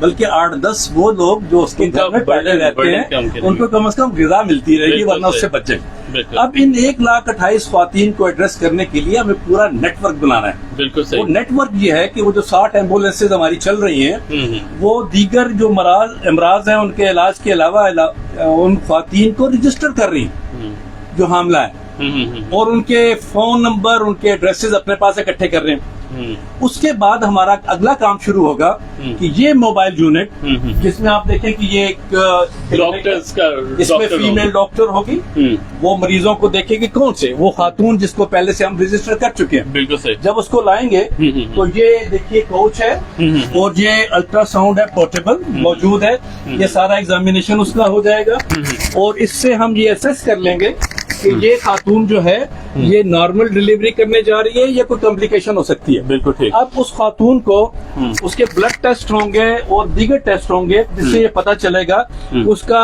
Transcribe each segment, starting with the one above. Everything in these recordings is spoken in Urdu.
بلکہ 8-10 وہ لوگ جو اس کے گھر میں بیٹھے رہتے ہیں ان کو کم از کم غذا ملتی رہے گی, ورنہ اس سے بچ جائیں. اب ان 1,28,000 خواتین کو ایڈریس کرنے کے لیے ہمیں پورا نیٹ ورک بنانا ہے. بالکل صحیح. وہ نیٹ ورک یہ ہے کہ وہ جو 60 ایمبولینسز ہماری چل رہی ہیں وہ دیگر جو امراض ہیں ان کے علاج کے علاوہ ان خواتین کو رجسٹر کر رہی ہیں جو حاملہ ہیں, اور ان کے فون نمبر, ان کے ایڈریسز اپنے پاس اکٹھے کر رہے ہیں. اس کے بعد ہمارا اگلا کام شروع ہوگا کہ یہ موبائل یونٹ جس میں آپ دیکھیں کہ یہ ایک ڈاکٹرز کا, اس میں فیمیل ڈاکٹر ہوگی, وہ مریضوں کو دیکھے گی کون سے وہ خاتون جس کو پہلے سے ہم رجسٹر کر چکے ہیں. بالکل صحیح. جب اس کو لائیں گے تو یہ دیکھیے کوچ ہے اور یہ الٹرا ساؤنڈ ہے, پورٹیبل موجود ہے. یہ سارا ایگزامینیشن اس کا ہو جائے گا اور اس سے ہم یہ اسیس کر لیں گے کہ یہ خاتون جو ہے یہ نارمل ڈیلیوری کرنے جا رہی ہے یا کوئی کمپلیکیشن ہو سکتی ہے. بالکل ٹھیک. اب اس خاتون کو اس کے بلڈ ٹیسٹ ہوں گے اور دیگر ٹیسٹ ہوں گے جس سے یہ پتا چلے گا اس کا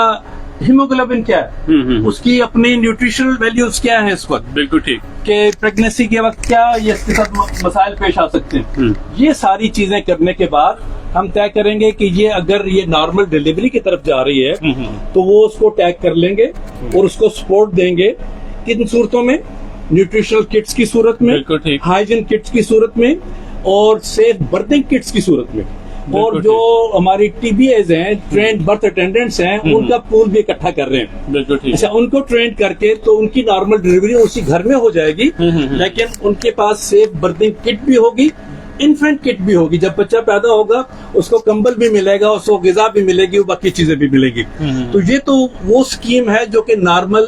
ہیموگلوبن کیا ہے, اس کی اپنی نیوٹریشنل ویلیوز کیا ہیں اس وقت. بالکل ٹھیک. کہ پریگنیسی کے وقت کیا یہ اس کے ساتھ مسائل پیش آ سکتے ہیں. یہ ساری چیزیں کرنے کے بعد ہم طے کریں گے کہ یہ اگر یہ نارمل ڈیلیوری کی طرف جا رہی ہے تو وہ اس کو ٹیگ کر لیں گے اور اس کو سپورٹ دیں گے. کن صورتوں میں؟ نیوٹریشنل کٹس کی صورت میں, ہائیجین کٹس کی صورت میں, اور سیف برتھنگ کٹس کی صورت میں. اور جو ہماری ٹی بی ایز ہیں, ٹرینڈ برتھ اٹینڈنٹس ہیں, ان کا پول بھی اکٹھا کر رہے ہیں. بالکل ٹھیک. اچھا, ان کو ٹرین کر کے تو ان کی نارمل ڈیلیوری اسی گھر میں ہو جائے گی, لیکن ان کے پاس سیف برتھنگ کٹ بھی ہوگی, انفینٹ کٹ بھی ہوگی. جب بچہ پیدا ہوگا اس کو کمبل بھی ملے گا, اس کو غذا بھی ملے گی, باقی چیزیں بھی ملے گی. تو یہ تو وہ اسکیم ہے جو کہ نارمل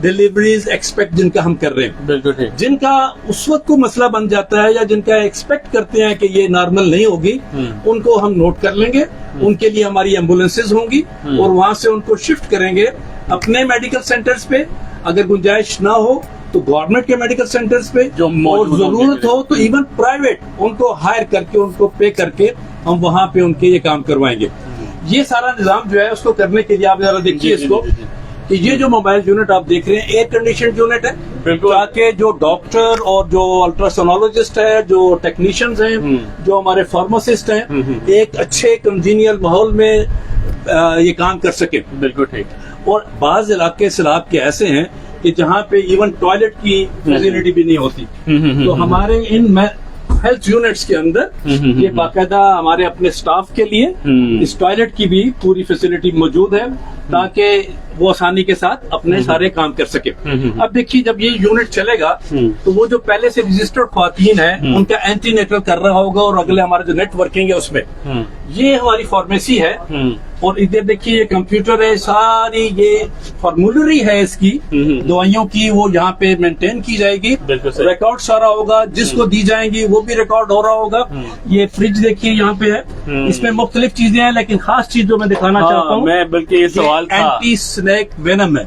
ڈیلیوریز ایکسپیکٹ جن کا ہم کر رہے ہیں. بالکل ٹھیک. جن کا اس وقت کو مسئلہ بن جاتا ہے یا جن کا ایکسپیکٹ کرتے ہیں کہ یہ نارمل نہیں ہوگی, ان کو ہم نوٹ کر لیں گے. ان کے لیے ہماری ایمبولینسز ہوں گی اور وہاں سے ان کو شفٹ کریں گے اپنے میڈیکل سینٹرز پہ. اگر گنجائش نہ ہو تو گورنمنٹ کے میڈیکل سینٹرز پہ, اور ضرورت ہو تو ایون پرائیویٹ ان کو ہائر کر کے, ان کو پے کر کے ہم وہاں پہ ان کے یہ کام کروائیں گے. یہ سارا نظام جو ہے اس کو کرنے کے لیے آپ ذرا دیکھیے اس کو کہ یہ جو موبائل یونٹ آپ دیکھ رہے ہیں ایئر کنڈیشنڈ یونٹ ہے, تاکہ جو ڈاکٹر اور جو الٹراسونالوجسٹ ہے, جو ٹیکنیشینز ہیں, جو ہمارے فارماسسٹ ہیں, ایک اچھے کنجینیل ماحول میں یہ کام کر سکیں. بالکل ٹھیک. اور بعض علاقے سیلاب کے ایسے ہیں کہ جہاں پہ ایون ٹوائلٹ کی فیسلٹی بھی نہیں ہوتی, تو ہمارے ان ہیلتھ یونٹس کے اندر یہ باقاعدہ ہمارے اپنے سٹاف کے لیے اس ٹوائلٹ کی بھی پوری فیسلٹی موجود ہے تاکہ وہ آسانی کے ساتھ اپنے سارے کام کر سکے. اب دیکھیے جب یہ یونٹ چلے گا تو وہ جو پہلے سے رجسٹرڈ خواتین ہیں ان کا اینٹی نیٹل کر رہا ہوگا, اور اگلے ہمارا جو نیٹ ورکنگ ہے اس میں یہ ہماری فارمیسی ہے. اور ادھر دیکھیے یہ کمپیوٹر ہے, ساری یہ فارمولری ہے اس کی دوائیوں کی, وہ یہاں پہ مینٹین کی جائے گی. ریکارڈ سارا ہوگا, جس کو دی جائیں گی وہ بھی ریکارڈ ہو رہا ہوگا. یہ فریج دیکھیے یہاں پہ ہے, اس میں مختلف چیزیں ہیں, لیکن خاص چیز جو میں دکھانا چاہتا ہوں میں بلکہ یہ سوال تھا, اینٹی اسنیک وینم ہے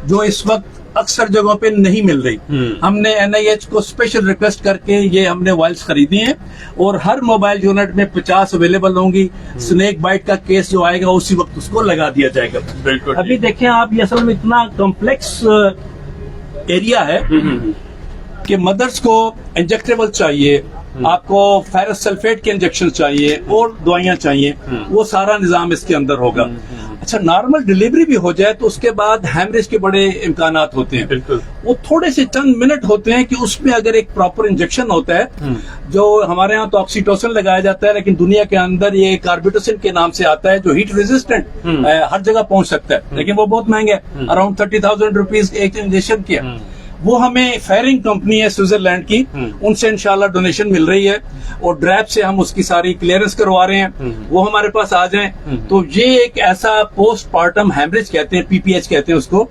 جو اس وقت اکثر جگہوں پہ نہیں مل رہی. ہم نے NIH کو اسپیشل ریکویسٹ کر کے یہ ہم نے وائلز خریدی ہیں, اور ہر موبائل یونٹ میں 50 اویلیبل ہوں گی. اسنیک بائٹ کا کیس جو آئے گا اسی وقت اس کو لگا دیا جائے گا. ابھی دیکھیں آپ, یہ اصل میں اتنا کمپلیکس ایریا ہے کہ مدرس کو انجیکٹیبل چاہیے, آپ کو فیرس سلفیٹ کے انجیکشن چاہیے, اور دوائیاں چاہیے, وہ سارا نظام اس کے اندر ہوگا. اچھا, نارمل ڈیلیوری بھی ہو جائے تو اس کے بعد ہیمریج کے بڑے امکانات ہوتے ہیں. وہ تھوڑے سے چند منٹ ہوتے ہیں کہ اس میں اگر ایک پراپر انجیکشن ہوتا ہے, جو ہمارے ہاں تو آکسیٹوسن لگایا جاتا ہے, لیکن دنیا کے اندر یہ کاربیٹوسن کے نام سے آتا ہے جو ہیٹ ریزسٹنٹ ہر جگہ پہنچ سکتا ہے, لیکن وہ بہت مہنگا ہے, اراؤنڈ 30,000 روپیز ایک انجیکشن کی ہے. وہ ہمیں فیرنگ کمپنی ہے سوئٹزرلینڈ کی, ان سے انشاءاللہ ڈونیشن مل رہی ہے, اور ڈریپ سے ہم اس کی ساری کلیئرنس کروا رہے ہیں. وہ ہمارے پاس آ جائیں تو یہ ایک ایسا پوسٹ پارٹم ہیمریج کہتے ہیں, PPH کہتے ہیں اس کو.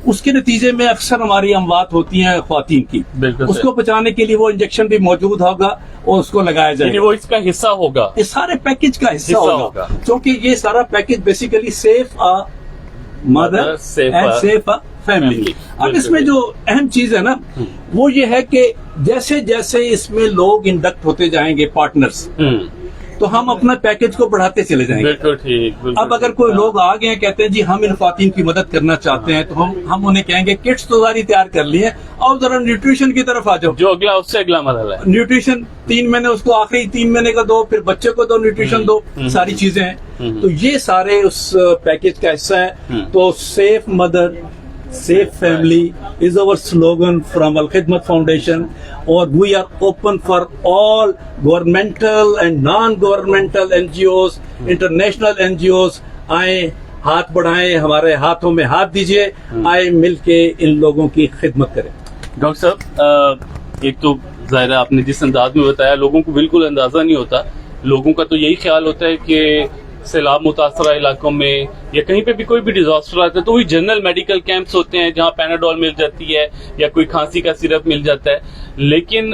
اس کے نتیجے میں اکثر ہماری اموات ہوتی ہیں خواتین کی, اس کو بچانے کے لیے وہ انجیکشن بھی موجود ہوگا اور اس کو لگایا جائے گا. وہ اس کا حصہ ہوگا, اس سارے پیکج کا حصہ ہوگا, کیونکہ یہ سارا package basically safe mother and safe family. اب اس میں جو اہم چیز ہے نا وہ یہ ہے کہ جیسے جیسے اس میں لوگ انڈکٹ ہوتے جائیں گے پارٹنرز, تو ہم اپنا پیکج کو بڑھاتے چلے جائیں گے. بالکل ٹھیک. اب اگر کوئی لوگ آ گئے ہیں کہتے ہیں جی ہم ان خواتین کی مدد کرنا چاہتے ہیں تو ہم انہیں کہیں گے کٹس تو ساری تیار کر لی ہے اور ذرا نیوٹریشن کی طرف آ جاؤ. جو اگلا اس سے اگلا مرحلہ ہے نیوٹریشن 3 مہینے اس کو آخری 3 مہینے کا دو, پھر بچے کو دو نیوٹریشن دو, ساری چیزیں ہیں. تو یہ سارے اس پیکج کا حصہ ہے. تو safe mother safe family is our slogan from Alkhidmat foundation, اور we are open for all governmental and non governmental NGOs, international NGOs. آئیں ہاتھ بڑھائیں, ہمارے ہاتھوں میں ہاتھ دیجیے, آئیں مل کے ان لوگوں کی خدمت کریں. ڈاکٹر صاحب ایک تو ظاہر ہے آپ نے جس انداز میں بتایا لوگوں کو بالکل اندازہ نہیں ہوتا. لوگوں کا تو یہی خیال ہوتا ہے کہ سیلاب متاثرہ علاقوں میں یا کہیں پہ بھی کوئی بھی ڈیزاسٹر آتا ہے تو وہی جنرل میڈیکل کیمپس ہوتے ہیں جہاں پیناڈول مل جاتی ہے یا کوئی کھانسی کا سیرپ مل جاتا ہے. لیکن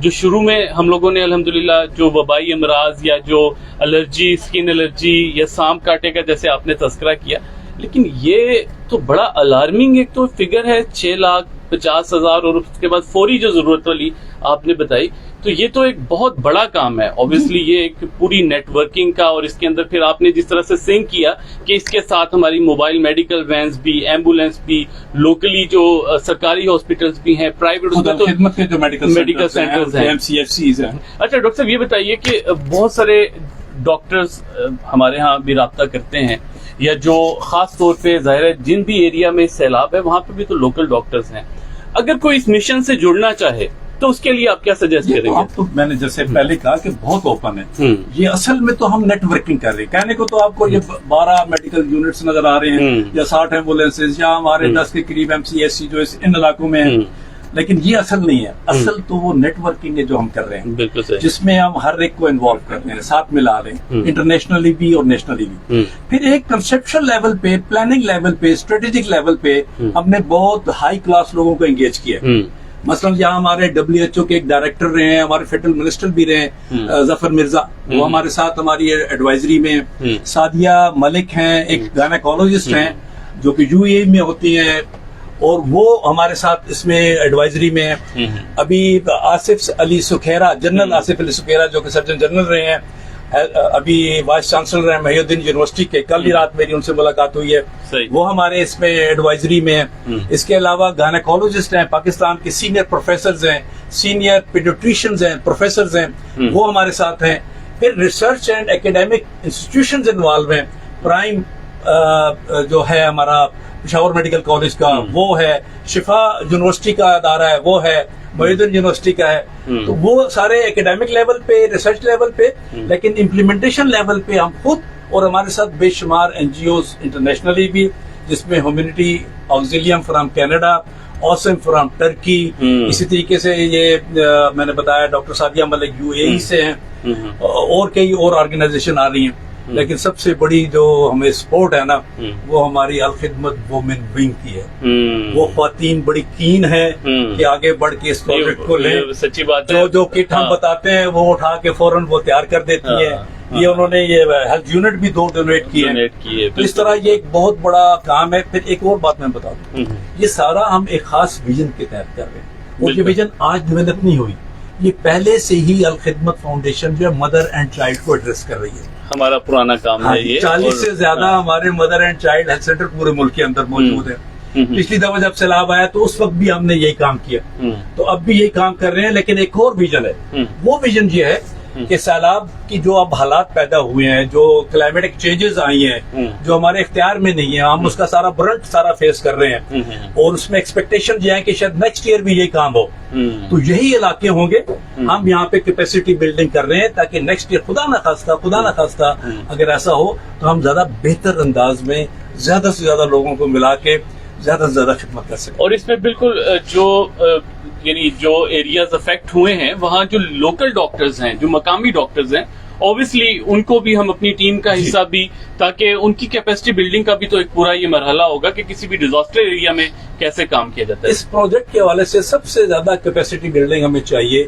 جو شروع میں ہم لوگوں نے الحمدللہ جو وبائی امراض یا جو الرجی, اسکن الرجی یا سانپ کاٹے کا جیسے آپ نے تذکرہ کیا, لیکن یہ تو بڑا الارمنگ ایک تو فگر ہے 6,50,000 اور اس کے بعد فوری جو ضرورت والی آپ نے بتائی. تو یہ تو ایک بہت بڑا کام ہے. اوبیسلی یہ ایک پوری نیٹ ورکنگ کا, اور اس کے اندر پھر آپ نے جس طرح سے سنک کیا کہ اس کے ساتھ ہماری موبائل میڈیکل وینز بھی, ایمبولینس بھی, لوکلی جو سرکاری ہاسپٹلس بھی ہیں, پرائیویٹ خدمت کے جو میڈیکل سینٹرز ہیں, MCFCs ہیں. اچھا ڈاکٹر صاحب یہ بتائیے کہ بہت سارے ڈاکٹرز ہمارے ہاں بھی رابطہ کرتے ہیں, یا جو خاص طور پہ ظاہر ہے جن بھی ایریا میں سیلاب ہے وہاں پہ بھی تو لوکل ڈاکٹرز ہیں. اگر کوئی اس مشن سے جڑنا چاہے تو اس کے لیے آپ کیا سجیسٹ کریں گے؟ تو میں نے جیسے پہلے کہا کہ بہت اوپن ہے. یہ اصل میں تو ہم نیٹ ورکنگ کر رہے ہیں. کہنے کو تو آپ کو یہ 12 میڈیکل یونٹس نظر آ رہے ہیں یا 60 ایمبولینسز یا ہمارے 10 کے قریب MCSC جو ان علاقوں میں ہیں, لیکن یہ اصل نہیں ہے. اصل تو وہ نیٹ ورکنگ ہے جو ہم کر رہے ہیں, بالکل صحیح, جس میں ہم ہر ایک کو انوالو کر رہے ہیں, ساتھ ملا رہے ہیں, انٹرنیشنلی بھی اور نیشنلی بھی. پھر ایک کنسپشل لیول پہ, پلاننگ لیول پہ, اسٹریٹجک لیول پہ ہم نے بہت ہائی کلاس لوگوں کو انگیج کیا. مثلا یہاں ہمارے WHO کے ایک ڈائریکٹر رہے ہیں, ہمارے فیڈرل منسٹر بھی رہے ہیں ظفر مرزا, وہ ہمارے ساتھ ہماری ایڈوائزری میں. سعدیہ ملک ہیں, ایک گائنیکولوجسٹ ہیں جو کہ UAE میں ہوتی ہیں, اور وہ ہمارے ساتھ اس میں ایڈوائزری میں ہیں. ابھی آصف علی سکھیرا, جنرل آصف علی سکھیرا جو کہ سرجن جنرل رہے ہیں, ابھی وائس چانسلر ہیں محی الدین یونیورسٹی کے, کل ہی رات میری ان سے ملاقات ہوئی ہے, وہ ہمارے اس میں ایڈوائزری میں ہیں. اس کے علاوہ گائنیکولوجسٹ ہیں, پاکستان کے سینئر پروفیسرز ہیں, سینئر پیڈیاٹریشینز ہیں, پروفیسرز ہیں, وہ ہمارے ساتھ ہیں. پھر ریسرچ اینڈ ایکیڈیمک انسٹیٹیوشنز انوالو ہیں. پرائم جو ہے ہمارا پشاور میڈیکل کالج کا وہ ہے, شفا یونیورسٹی کا ادارہ ہے وہ ہے, محدود یونیورسٹی کا ہے. تو وہ سارے ایکیڈیمک لیول پہ, ریسرچ لیول پہ, لیکن امپلیمنٹیشن لیول پہ ہم خود اور ہمارے ساتھ بے شمار NGOs انٹرنیشنلی بھی, جس میں humanity auxilium from Canada, awesome from Turkey, اسی طریقے سے یہ میں نے بتایا ڈاکٹر سعدیہ ملک UAE سے ہیں, اور کئی اور آرگنائزیشن آ رہی ہیں. لیکن سب سے بڑی جو ہمیں سپورٹ ہے نا, وہ ہماری الخدمت وومن ونگ کی ہے. وہ خواتین بڑی کین ہے کہ آگے بڑھ کے اس پروجیکٹ کو لیں. سچی بات ہے, جو کٹ ہم بتاتے ہیں وہ اٹھا کے فوراً وہ تیار کر دیتی ہیں. یہ انہوں نے یہ ہیلتھ یونٹ بھی 2 ڈونیٹ کیے ہیں. اس طرح یہ ایک بہت بڑا کام ہے. پھر ایک اور بات میں بتا دوں, یہ سارا ہم ایک خاص ویژن کے تحت کر رہے ہیں, اور یہ ویژن آج ڈیولپ نہیں ہوئی, یہ پہلے سے ہی الخدمت فاؤنڈیشن جو ہے مدر اینڈ چائلڈ کو ایڈریس کر رہی ہے. ہمارا پرانا کام ہے یہ. 40 سے زیادہ ہمارے mother and child health centre پورے ملک کے اندر موجود ہیں. پچھلی دفعہ جب سیلاب آیا تو اس وقت بھی ہم نے یہی کام کیا, تو اب بھی یہی کام کر رہے ہیں. لیکن ایک اور ویژن ہے, وہ ویژن یہ ہے کہ سیلاب کی جو اب حالات پیدا ہوئے ہیں, جو کلائمیٹک چینجز آئی ہیں, جو ہمارے اختیار میں نہیں ہیں, ہم اس کا سارا برنٹ سارا فیس کر رہے ہیں, اور اس میں ایکسپیکٹیشن یہ ہے کہ شاید نیکسٹ ایئر بھی یہی کام ہو. تو یہی علاقے ہوں گے, ہم یہاں پہ کیپیسٹی بلڈنگ کر رہے ہیں تاکہ نیکسٹ ایئر خدا نہ خواستہ اگر ایسا ہو تو ہم زیادہ بہتر انداز میں زیادہ سے زیادہ لوگوں کو ملا کے زیادہ سے زیادہ خدمت کر سکیں. اور اس میں بالکل یعنی جو ایریاز افیکٹ ہوئے ہیں وہاں جو لوکل ڈاکٹرز ہیں, جو مقامی ڈاکٹرز ہیں, اوبیسلی ان کو بھی ہم اپنی ٹیم کا حصہ بھی, تاکہ ان کی کیپیسٹی بلڈنگ کا بھی تو ایک پورا یہ مرحلہ ہوگا کہ کسی بھی ڈیزاسٹر ایریا میں کیسے کام کیا جاتا ہے. اس پروجیکٹ کے حوالے سے سب سے زیادہ کیپیسٹی بلڈنگ ہمیں چاہیے